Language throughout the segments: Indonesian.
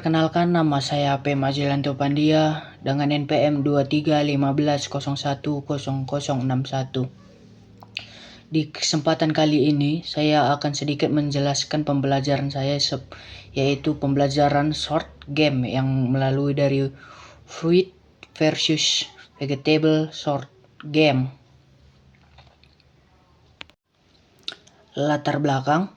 Perkenalkan, nama saya P. Majilanto Pandia dengan NPM 2315010061. Di kesempatan kali ini, saya akan sedikit menjelaskan pembelajaran saya yaitu pembelajaran short game yang melalui dari fruit versus vegetable short game. Latar belakang,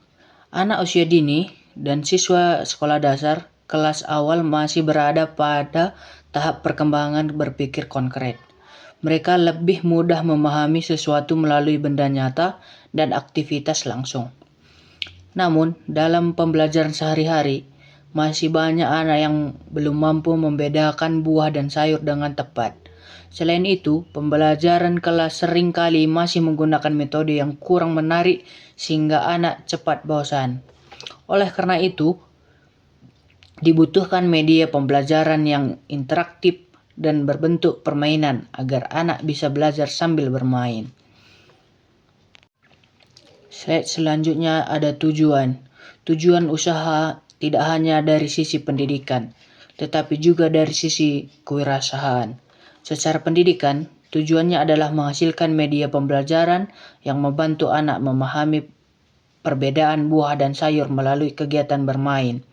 anak usia dini dan siswa sekolah dasar kelas awal masih berada pada tahap perkembangan berpikir konkret. Mereka lebih mudah memahami sesuatu melalui benda nyata dan aktivitas langsung. Namun, dalam pembelajaran sehari-hari, masih banyak anak yang belum mampu membedakan buah dan sayur dengan tepat. Selain itu, pembelajaran kelas seringkali masih menggunakan metode yang kurang menarik sehingga anak cepat bosan. Oleh karena itu, dibutuhkan media pembelajaran yang interaktif dan berbentuk permainan agar anak bisa belajar sambil bermain. Slide selanjutnya ada tujuan. Tujuan usaha tidak hanya dari sisi pendidikan, tetapi juga dari sisi kewirausahaan. Secara pendidikan, tujuannya adalah menghasilkan media pembelajaran yang membantu anak memahami perbedaan buah dan sayur melalui kegiatan bermain.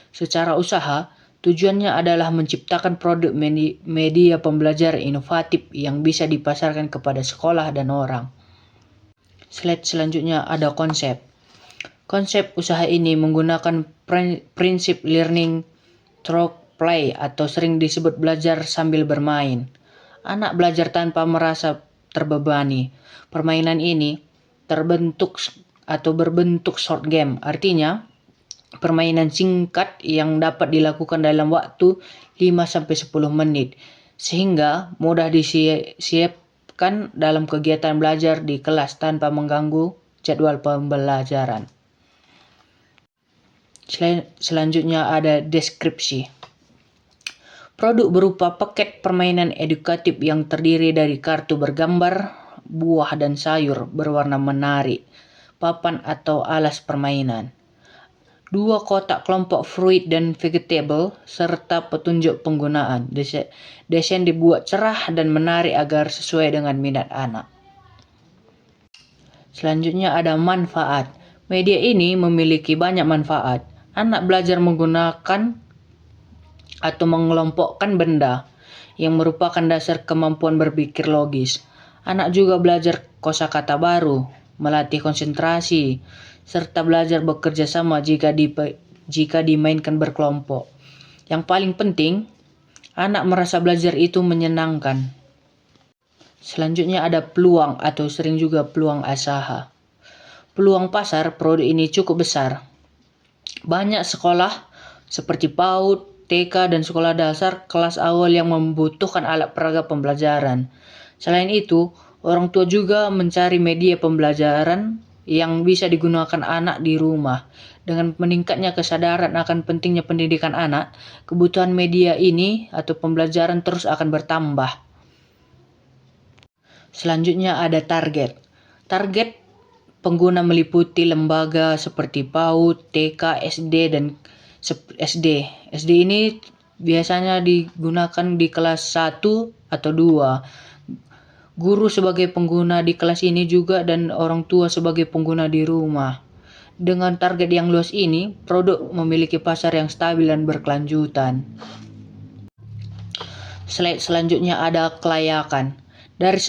Secara usaha, tujuannya adalah menciptakan produk media pembelajaran inovatif yang bisa dipasarkan kepada sekolah dan orang. Slide selanjutnya ada konsep. Konsep usaha ini menggunakan prinsip learning through play atau sering disebut belajar sambil bermain. Anak belajar tanpa merasa terbebani. Permainan ini berbentuk short game, artinya permainan singkat yang dapat dilakukan dalam waktu 5-10 menit, sehingga mudah disiapkan dalam kegiatan belajar di kelas tanpa mengganggu jadwal pembelajaran. Selanjutnya ada deskripsi. Produk berupa paket permainan edukatif yang terdiri dari kartu bergambar, buah dan sayur berwarna menarik, papan atau alas permainan, 2 kotak kelompok fruit dan vegetable, serta petunjuk penggunaan. Desain dibuat cerah dan menarik agar sesuai dengan minat anak. Selanjutnya ada manfaat. Media ini memiliki banyak manfaat. Anak belajar menggunakan atau mengelompokkan benda yang merupakan dasar kemampuan berpikir logis. Anak juga belajar kosakata baru, melatih konsentrasi, serta belajar bekerja sama jika dimainkan berkelompok. Yang paling penting, anak merasa belajar itu menyenangkan. Selanjutnya ada peluang atau sering juga peluang usaha. Peluang pasar produk ini cukup besar. Banyak sekolah seperti PAUD, TK, dan sekolah dasar kelas awal yang membutuhkan alat peraga pembelajaran. Selain itu, orang tua juga mencari media pembelajaran yang bisa digunakan anak di rumah. Dengan meningkatnya kesadaran akan pentingnya pendidikan anak, kebutuhan media ini atau pembelajaran terus akan bertambah. Selanjutnya ada target. Target pengguna meliputi lembaga seperti PAUD, TK, SD, dan SD. SD ini biasanya digunakan di kelas 1 atau 2. Guru sebagai pengguna di kelas ini juga dan orang tua sebagai pengguna di rumah. Dengan target yang luas ini, produk memiliki pasar yang stabil dan berkelanjutan. Slide selanjutnya ada kelayakan. Dari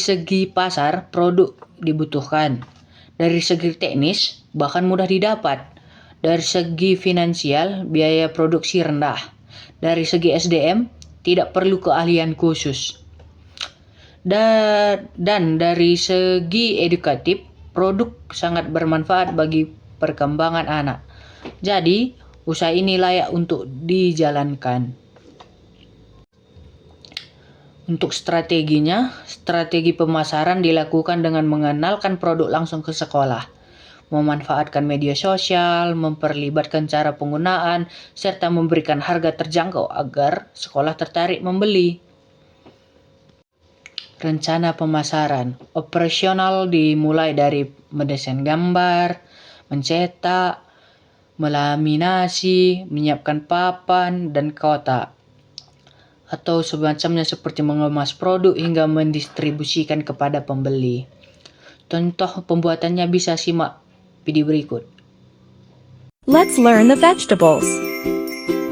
segi pasar, produk dibutuhkan. Dari segi teknis, bahkan mudah didapat. Dari segi finansial, biaya produksi rendah. Dari segi SDM, tidak perlu keahlian khusus. Dan dari segi edukatif, produk sangat bermanfaat bagi perkembangan anak. Jadi, usaha ini layak untuk dijalankan. Untuk strateginya, strategi pemasaran dilakukan dengan mengenalkan produk langsung ke sekolah, memanfaatkan media sosial, memperlibatkan cara penggunaan, serta memberikan harga terjangkau agar sekolah tertarik membeli. Rencana pemasaran operasional dimulai dari mendesain gambar, mencetak, melaminasi, menyiapkan papan dan kotak, atau semacamnya seperti mengemas produk hingga mendistribusikan kepada pembeli. Contoh pembuatannya bisa simak video berikut. Let's learn the vegetables.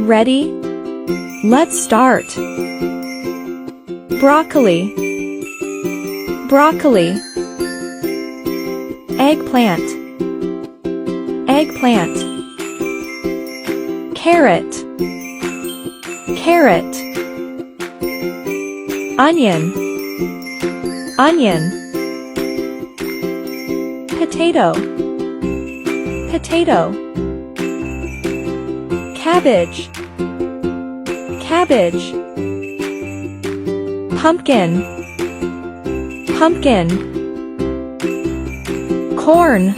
Ready? Let's start. Broccoli, broccoli. Eggplant, eggplant. Carrot, carrot. Onion, onion. Potato, potato. Cabbage, cabbage. Pumpkin, pumpkin. Corn,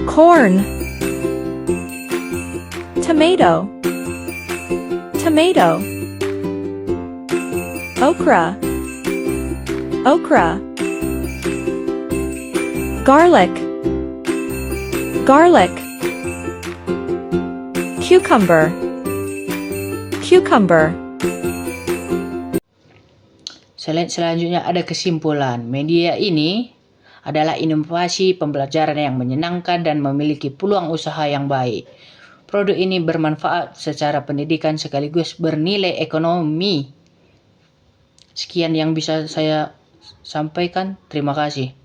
corn. Tomato, tomato. Okra, okra. Garlic, garlic. Cucumber, cucumber. Selanjutnya ada kesimpulan. Media ini adalah inovasi pembelajaran yang menyenangkan dan memiliki peluang usaha yang baik. Produk ini bermanfaat secara pendidikan sekaligus bernilai ekonomi. Sekian yang bisa saya sampaikan. Terima kasih.